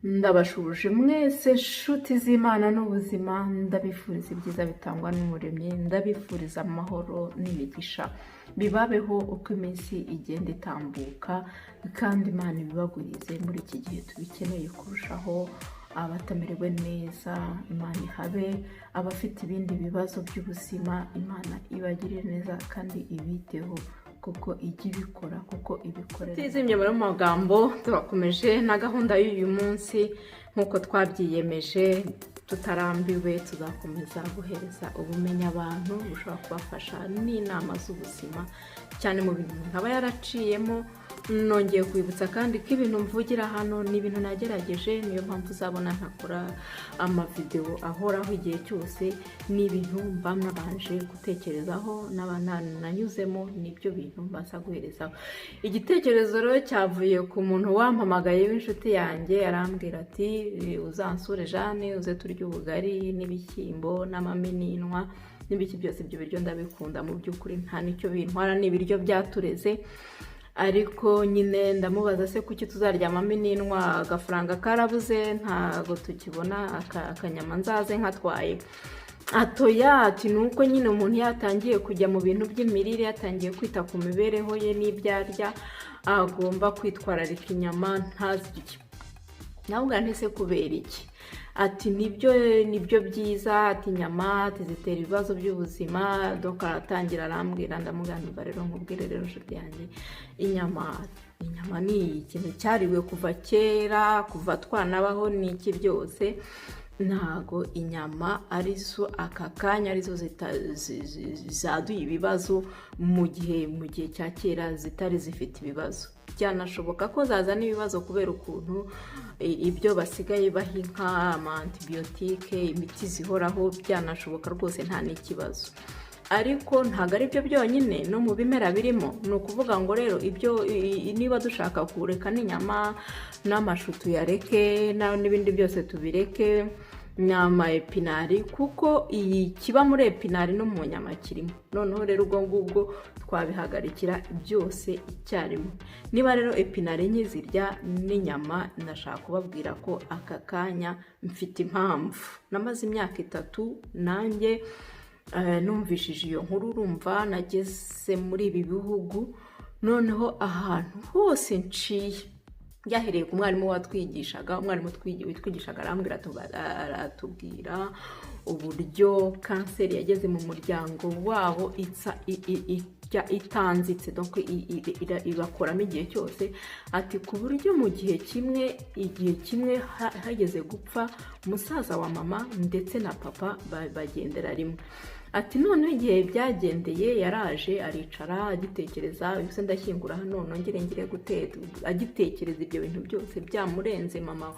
Ndabashuje mwese nshuti z'Imana n'ubuzima, ndabifuriza ibyiza bitangwa n'Umuremyi, ndabifuriza amahoro n'imigisha bibabeho uko iminsi igenda itambuka, kandi Imana ibibagurize muri iki gihe tubikeneye kurushaho. Abatamerewe neza Imana ihabe, abafite ibindi bibazo by'ubuzima Imana ibagirire neza kandi ibiteho, kuko ijya ibikora, kuko ibikorera. Tizimye muri magambo, turakomeje na gahunda y'uyu munsi nk'uko twabyiyemeje, tutarambiwe tuzakomeza guhereza ubumenyi abantu bushobora kubafasha n'inama z'ubuzima, cyane mu bintu umuntu aba yaraciyemo. Nongeye kwibutsa kandi ko ibintu mvugira hano ni ibintu nagerageje, niyo mpamvu uzabona ntakora amavideo ahoraho igihe cyose. Ni ibintu mba nabanje gutekerezaho nanyuzemo, nibyo bintu mbaza guherezaho. Igitekerezo rero cyavuye ku muntu wampamagaye w'inshuti yanjye, arambwira ati uzansure Jane, uze turya ubugari n'ibishyimbo n'amamininwa n'ibiki byose. Ibyo biryo ndabikunda mu by'ukuri, nta nicyo bintwara, ni ibiryo byatureze. Ariko nyine ndamubaza se kuki tuzaryamamo ininwa, agafaranga karabuze ntago tukibona akanyama nzaze nkatwaye. Atoya ati nuko nyine umuntu yatangiye kujya mu bintu by'imirire, yatangiye kwita ku mibereho ye n'ibyo arya, agomba kwitwararika inyama ntazirye. Nabwo ntese kubera iki? Ati nibyo byiza, ati inyama zitera ibibazo by'ubuzima. Doka aratangira arambwira, ndamuganira rero nkubwire rero nshuti yanjye, inyama ni ikintu cyariwe kuva kera, kuva twanabaho n'iki byose. Ntago inyama arizo aka kanya arizo zaduye ibibazo, mu gihe cya kera zitari zifite ibibazo. Byanashoboka ko zazana ibibazo kubera ukuntu ibyo basigaye bahinka antibiyotike, imiti zihoraho, byanashoboka rwose nta n'ikibazo. Ariko ntabwo ari byo byonyine, no mu bimera birimo. Ni ukuvuga ngo rero ibyo niba dushaka kureka n'inyama n'amashu tuyareke, n'ibindi byose tubireke, nyama epinari, kuko iyi kiba muri epinari no mu nyama kirimo. Noneho rero ubwo ngubwo twabihagarikira byose icyarimwe. Niba rero epinari nkizirya n'inyama, ndashaka kubabwira ko aka kanya mfite impamvu. Namaze imyaka 3 nanjye numvishije iyo nkuru, urumva nageze muri ibi bihugu, noneho ahantu hose nciye, byahereye ku mwarimu watwigishaga. Umwarimu witwigishaga aratubwira uburyo kanseri yageze mu muryango wabo itanzitse, donc ibakoramo igihe cyose. Ati ku buryo mu gihe kimwe hageze gupfa umusaza wa mama ndetse na papa bagendera rimwe. Ati none igihe byagendeye, yaraje aricara agitekereza, ibise ndashyingura hano nongere guteka, agitekereza ibyo bintu byose byamurenze. Mama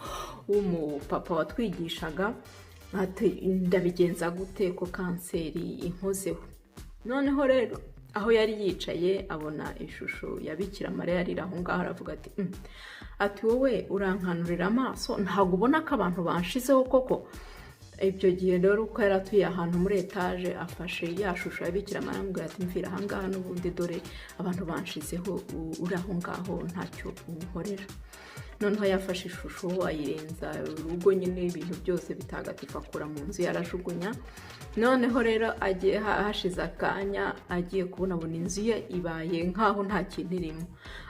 w'umupapa watwigishaga ati ndabigenza gute ko kanseri inkozeho? Noneho rero aho yari yicaye abona ishusho ya Bikira Mariya yarira aho ngaho, aravuga ati wowe urankanurira amaso, ntabwo ubona ko abantu banshizeho koko? Ibyo gihe rero uko yari atuye ahantu muri etaje, afashe ya shusho ya Bikira Mariya amubwira ati mvira aha ngaha, n'ubundi dore abantu banshizeho, uri aho ngaho ntacyo unkorera. Noneho yafashe ishusho ayirenza urugo, nyine ibintu byose bitagatifu akura mu nzu yarajugunya. Noneho rero agiye hashize akanya, agiye kubona inzu ye ibaye nkaho nta kintu irimo.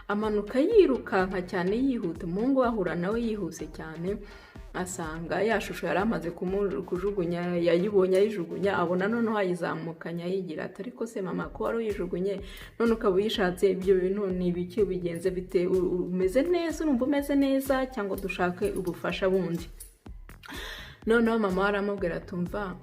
Amanuka yirukanka cyane yihuta, umuhungu ahura nawe yihuse cyane, asanga ya shusho yari amaze kujugunya, yayibonye ayijugunya, abona noneho ayizamukanya yigira ati ariko se mama, ko wari uyijugunye none ukaba uyishatse, ibyo bintu ni ibiki, bigenze bite? Umeze neza? Urumva umeze neza cyangwa dushake ubufasha bundi? Noneho mama aramubwira atumva,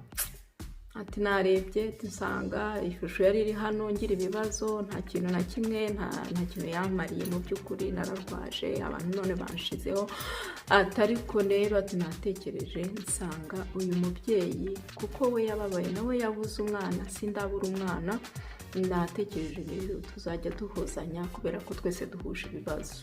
ati narebye nsanga ishusho yari iri hano ngira ibibazo, nta kintu na kimwe, nta kintu yamariye mu by'ukuri, nararwaje, abantu none banshizeho. Ati ariko rero ati natekereje nsanga uyu mubyeyi kuko we yababaye, nawe yabuze umwana, sindabura umwana. Natekereje rero tuzajya duhozanya kubera ko twese duhuje ibibazo.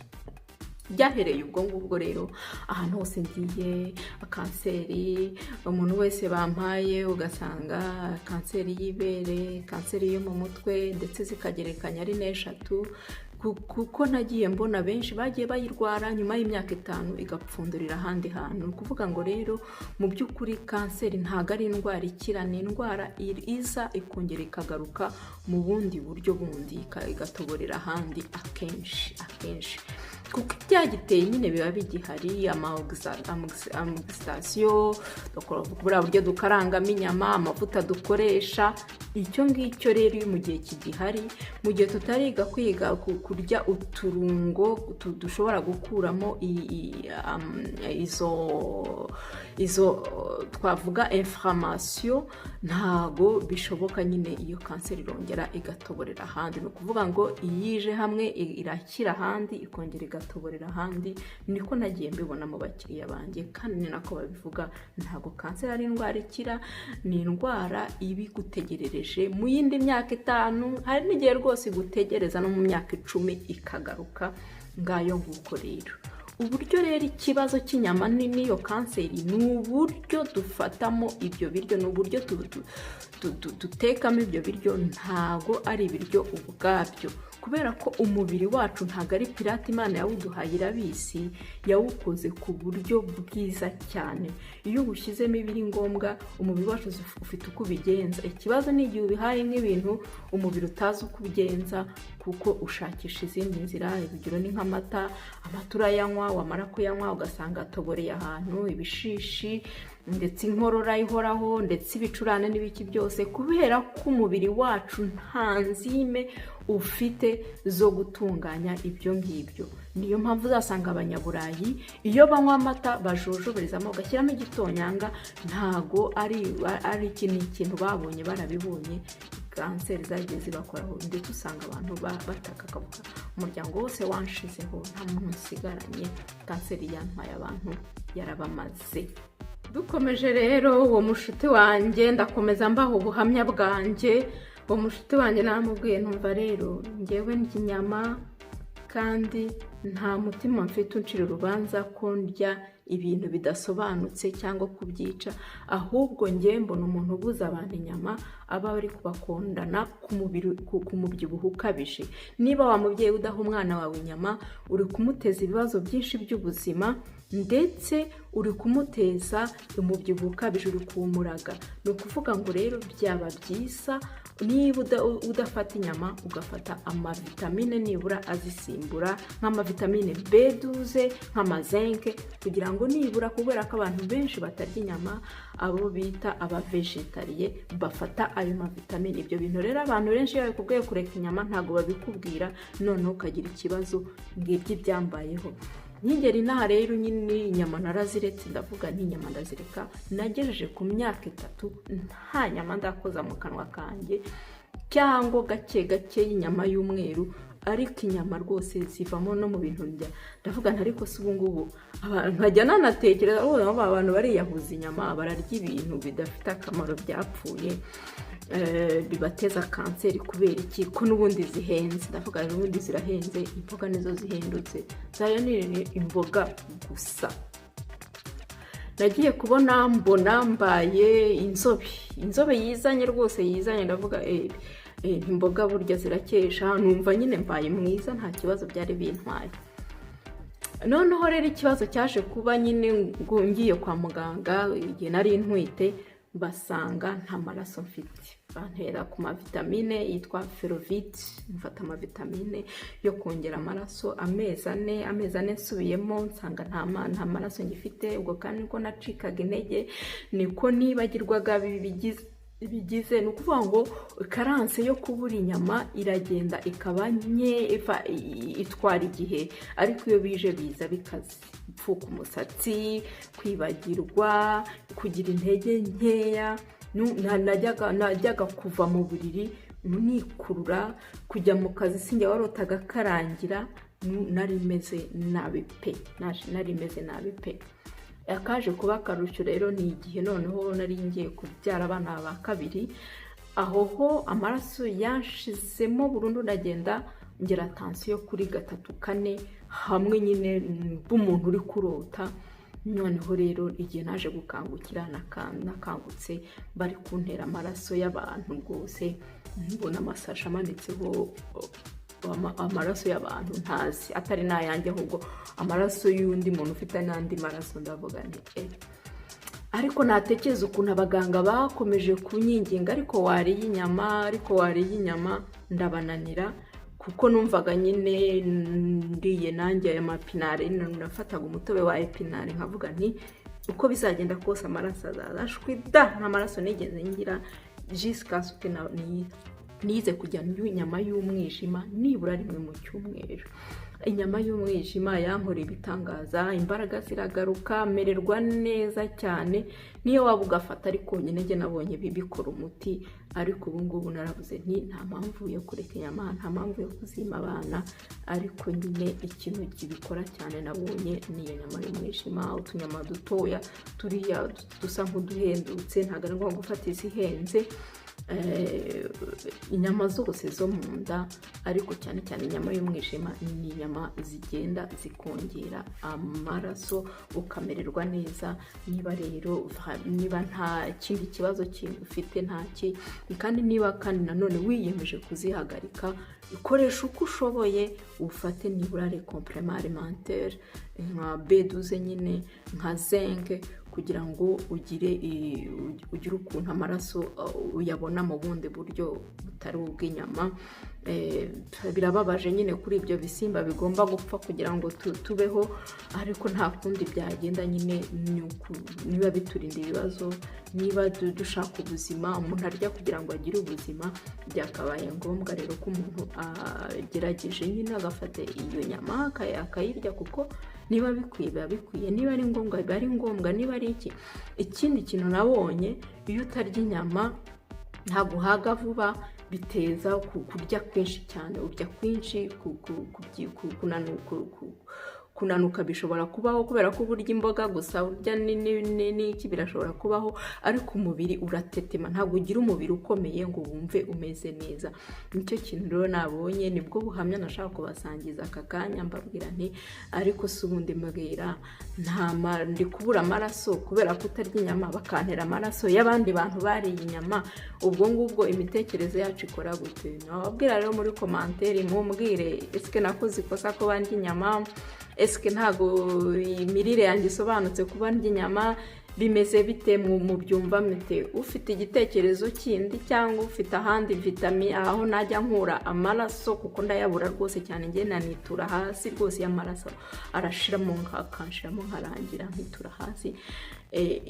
Byahereye ubwo ngubwo rero ahantu hose ngiye, kanseri, umuntu wese bampaye ugasanga kanseri y'ibere, kanseri yo mu mutwe, ndetse zikagerekanya ari 4. kuko nagiye mbona benshi bagiye bayirwara nyuma y'imyaka 5 igapfundurira ahandi hantu. Ni ukuvuga ngo rero mu by'ukuri kanseri ntabwo ari indwara ikira, ni indwara iza ikongera ikagaruka mu bundi buryo bundi igatoborera ahandi akenshi kuko ibyagiteye nyine biba bigihari, amagisitation, buriya buryo dukarangamo inyama, amavuta dukoresha. Icyo ngicyo rero mu gihe kigihari, mu gihe tutariga kwiga kurya uturungo dushobora gukuramo izo twavuga inflammation, ntago bishoboka nyine iyo kanseri irongera igatoborera ahandi. Ni ukuvuga ngo iyije hamwe irakira ahandi ikongera igatoborera ahandi. Niko nagiye mbibona mu bakiriya banjye kandi ni nako babivuga. Ntago kanseri ari indwara ikira, ni indwara ibi gutegerereje mu yindi myaka 5, hari n'igihe rwose gutegereza no mu myaka 10 ikagaruka. Ngayo nguko rero uburyo rero ikibazo cy'inyama n'iyo kanseri ni uburyo dufatamo ibyo biryo, ni uburyo dutekamo ibyo biryo, ntago ari ibiryo ubwabyo, kubera ko umubiri wacu ntago ari pirate Imana yawuduhaye irabizi, yawukoze ku buryo bwiza cyane. Iyo ushyizemo ibiri ngombwa umubiri wacu ufite uko ubigenza. Ikibazo ni igihe ubihaye nk'ibintu umubiri utazi uko ubigenza, kuko ushakisha izindi nzira. Urugero ni nk'amata urayanywa, wamara kuyanywa ugasanga atoboreye ahantu, ibishishi ndetse inkorora ihoraho ndetse ibicurane n'ibiki byose, kubera ko umubiri wacu nta nzime ufite zo gutunganya ibyo ngibyo. Niyo mpamvu uzasanga abanyaburayi iyo banywa amata bajojoberezamo ugashyiramo igitonyanga, ntago ari ikintu babonye, barabibonye kanseri zagiye zibakoraho. Ndetse usanga abantu bataka akavuga umuryango wose wanshizeho, nta muntu usigaranye, kanseri yantwaye abantu yarabamaze. Dukomeje rero, uwo mushuti wanjye ndakomeza mbaho ubuhamya bwanjye. Uwo mushuti wanjye naramubwiye, ntumva rero ngewe n'inyama kandi nta mutima mfite uncira urubanza ko ndya ibintu bidasobanutse cyangwa kubyica, ahubwo ngiye mbona umuntu ubuza abantu inyama aba ari kubakondana ku mubyibuho ukabije. Niba wa mubyeyi udaha umwana wawe inyama, uri kumuteza ibibazo byinshi by'ubuzima, ndetse uri kumuteza umubyibuho ukabije, uri kuwumuraga. Ni ukuvuga ngo rero byaba byiza niba udafata inyama ugafata amavitamine nibura azisimbura, nk'amavitamine B12, nk'amazinke, kugira ngo nibura, kubera ko abantu benshi batarya inyama, abo bita abavegetariye, bafata ayo mavitamine. Ibyo bintu rero abantu benshi iyo bakubwiye kureka inyama ntago babikubwira, noneho ukagira ikibazo ngibyo ibyambayeho. Nigera inaha rero nyine inyama naraziretse, ndavuga n'inyama ndazireka. Nagejeje ku myaka 3 nta nyama ndakoza mu kanwa kanjye, cyangwa gake y'inyama y'umweru, ariko inyama rwose zivamo no mu bintu ndya. Ndavuga ariko si ubu ngubu nkajya nanatekereza abantu bariyahuza inyama, bararya ibintu bidafite akamaro byapfuye, bibateza kanseri kubera iki? Ko n'ubundi zihenze. Ndavuga n'ubundi zirahenze, imboga nizo zihendutse, zayo ni imboga gusa. Nagiye kubona mbona mbaye inzobe yizanye rwose, yizanye. Ndavuga imboga burya zirakesha, numva nyine mbaye mwiza, nta kibazo byari bintwaye. Noneho rero ikibazo cyaje kuba nyine ngiye kwa muganga igihe nari ntwite, basanga nta maraso mfite. Bantera ku mavitamine yitwa Ferrovite, mfata amavitamine yo kongera amaraso. Amezi ane nsubiyemo nsanga nta maraso ngifite. Ubwo kandi niko nacikaga intege, niko nibagirwaga bigize. Ni ukuvuga ngo karanse yo kubura inyama iragenda ikaba nke, itwara igihe, ariko iyo bije biza bikaze. Pfuka umusatsi, kwibagirwa, kugira intege nkeya. Najyaga kuva mu buriri nikurura, kujya mu kazi sinjye warotaga karangira. Nari meze nabi pe. Akaje kuba akarusho rero ni igihe noneho nari ngiye kubyara abana ba kabiri. Aho amaraso yanshizemo burundu, ndagenda ngera tension kuri 3-4 hamwe nyine b'umuntu uri kurota. Noneho rero igihe naje gukangukira, nakangutse bari kuntera amaraso y'abantu rwose, mbona amasasha amanitseho amaraso y'abantu ntazi, atari n'ayanjye ahubwo amaraso y'undi muntu ufite n'andi maraso. Ndavuga nti ariko natekereza ukuntu abaganga bakomeje kunyinginga, ariko wariye inyama, ndabananira kuko numvaga nyine ndiye nanjye aya mapinari, nafataga umutobe wa epinari nkavuga nti uko bizagenda kose amaraso azashwida, nta maraso nigeze ngira jusqu'à ce que nize kujya inyama y'umwijima nibura rimwe mu cyumweru. Inyama y'umwijima yankora ibitangaza, imbaraga ziragaruka, mererwa neza cyane. Niyo waba ugafata ariko nyine njye nabonye bikora umuti, ariko ubu ngubu naravuze nti nta mpamvu yo kureka inyama, nta mpamvu yo kuzima abana. Ariko nyine ikintu kibikora cyane nabonye ni inyama y'umwijima, utunyama dutoya turiya dusa nk'uduhendutse, ntabwo ari ngombwa gufata izihenze. Inyama zose zo mu nda, ariko cyane cyane inyama y'umwijima ni inyama zigenda zikongera amaraso ukamererwa neza. Niba rero niba nta kindi kibazo ufite ntaki, kandi niba kandi nanone wiyemeje kuzihagarika, ukoresha uko ushoboye, ufate nibura les compléments alimentaires nka B12 nyine, nka zinc, kugira ngo ugire ukuntu amaraso uyabona mu bundi buryo butari ubw'inyama. Birababaje nyine kuri ibyo bisimba bigomba gupfa kugira ngo tubeho, ariko nta kundi byagenda nyine. Niba biturinda ibibazo, niba dushaka ubuzima, umuntu arya kugira ngo agire ubuzima, byakabaye ngombwa rero ko umuntu agerageje nyine agafata iyo nyama akayirya, kuko niba bikwiye biba bikwiye, niba ari ngombwa biba ari ngombwa. Niba ari ikindi kintu nabonye, iyo utarya inyama ntabwo uhaga vuba, biteza kurya kwinshi cyane. Urya kwinshi, kunanuka bishobora kubaho kubera ko burya imboga gusa, urya n'iki birashobora kubaho, ariko umubiri uratetema, ntabwo ugira umubiri ukomeye ngo wumve umeze neza. Nicyo kintu rero nabonye, nibwo buhamya nashaka kubasangiza aka kanya, mbabwira nti ariko si ubundi mbwira ndi kubura amaraso kubera ko utarya inyama, bakantera amaraso y'abandi bantu bariye inyama. Ubwo ngubwo imitekerereze yacu ikora gute? Nababwira rero muri commentaire, mumbwire eske nakoze ikosa ko bandya inyama, eske ntago imirire yanjye isobanutse kuba ndya inyama, bimeze bite mu byumva mute? Ufite igitekerezo kindi cyangwa ufite ahandi vitamine aho najya nkura amaraso, kuko ndayabura rwose cyane, njye nanitura hasi rwose, y'amaraso arashiramo akanshiramo nkarangira nkitura hasi.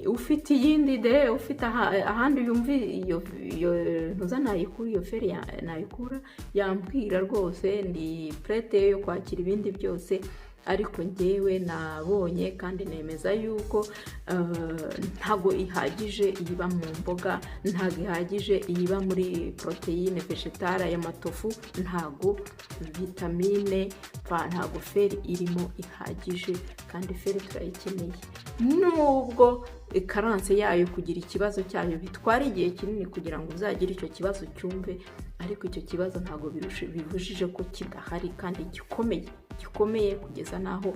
Ufite iyindi de, ufite ahandi yumva iyo ntuza nayikura, iyo feri nayikura, yambwira rwose, ndi prete yo kwakira ibindi byose. Ariko njyewe nabonye kandi nemeza yuko ntago ihagije iyiba mu mboga, ntago ihagije iyiba muri proteine vegetale y'amatofu, ntago vitamine, ntago feri irimo ihagije, kandi feri turayikeneye. Nubwo karanse yayo kugira ikibazo cyayo bitwara igihe kinini kugira ngo uzagire icyo kibazo cyumve, ariko icyo kibazo ntago bibujije ko kidahari kandi gikomeye kugeza naho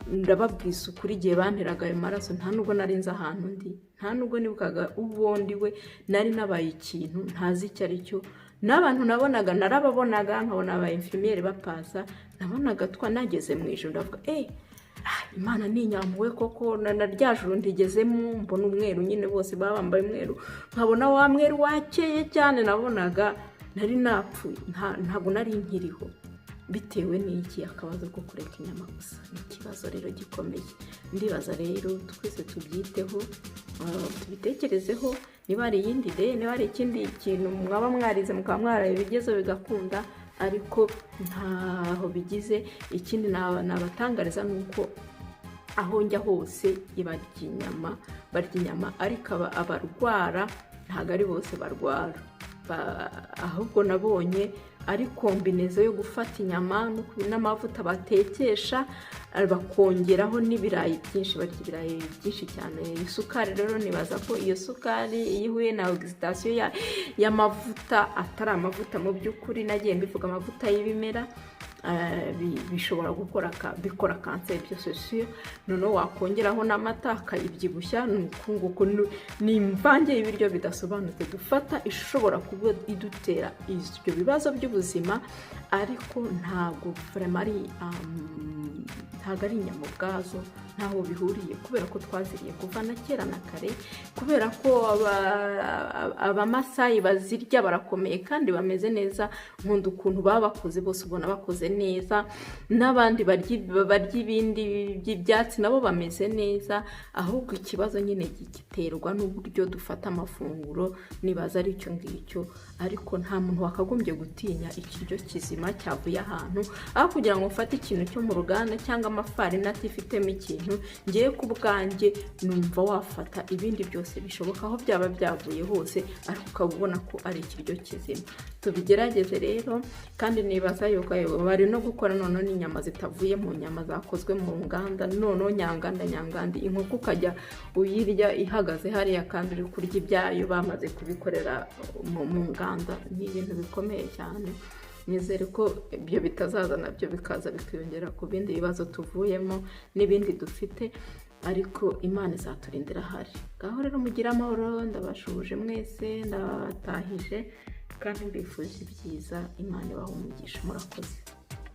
ndababwisa ukuri, igihe banteraga ayo maraso nta nubwo nari nzi ahantu ndi, nta nubwo nibukaga ubundi we, nari nabaye ikintu ntazi icyo ari cyo. N'abantu nabonaga, narababonaga nkabona aba infirmiere bapasa, nabonaga nageze mu ijuru, ndavuga Imana ni inyampuhwe koko, na rya juru ndigezemo, mbona umweru nyine, bose bambaye umweru, nkabona wa mweru wakeye cyane, nabonaga nari napfuye, ntabwo nari nkiriho. Bitewe n'iki? Akabazo ko kureka inyama gusa. Ni ikibazo rero gikomeye. Ndibaza rero twese tubyiteho, tubitekerezeho. Niba ari iyindi de, niba ari ikindi kintu mwaba mwarize mukaba mwarabigezeho bigakunda, ariko ntaho bigize. Ikindi nabatangariza nuko aho njya hose barya inyama, ariko abarwara ntabwo ari bose barwara, ahubwo nabonye ari kombinezo yo gufata inyama n'amavuta batekesha, bakongeraho n'ibirayi byinshi, barya ibirayi byinshi cyane. Isukari rero nibaza ko iyo sukari iyo ihuye na oxidation y'amavuta atari amavuta mu by'ukuri, nagiye mbivuga amavuta y'ibimera, bishobora bikora kanseri byose si noneho wakongeraho n'amata akayibyibushya. Ni imvange y'ibiryo bidasobanutse dufata ishobora kuba idutera ibyo bibazo by'ubuzima, ariko ntabwo ari inyama ubwazo, ntaho bihuriye, kubera ko twaziriye kuva na kera na kare, kubera ko abamasayi bazirya barakomeye kandi bameze neza. Nkunda ukuntu baba bakoze, bose ubona bakoze neza. N'abandi barya ibindi by'ibyatsi nabo bameze neza, ahubwo ikibazo nyine giterwa n'uburyo dufata amafunguro. Nibaza ari icyo ngicyo, ariko nta muntu wakagombye gutinya ikiryo kizima cyavuye ahantu, aho kugira ngo ufate ikintu cyo mu ruganda cyangwa amafarini atifitemo ikintu. Ngiye ku bwanjye numva wafata ibindi byose bishoboka aho byaba byavuye hose, ariko ukaba ubona ko ari ikiryo kizima. Tubigerageze rero, kandi nibaza yuko bari no gukora noneho n'inyama zitavuye mu nyama zakozwe mu nganda, noneho nyanganda inkoko ukajya uyirya ihagaze hariya kandi uri kurya ibyayo bamaze kubikorera mu nganda. Ni ibintu bikomeye cyane. Nizere ko ibyo bitazaza nabyo bikaza bikiyongera ku bindi bibazo tuvuyemo n'ibindi dufite, ariko Imana izaturindira hari. Ngaho rero mugire amahoro, ndabashuje mwese, ndabatahije kandi mbifuje ibyiza. Imana ibahe umugisha. Murakoze.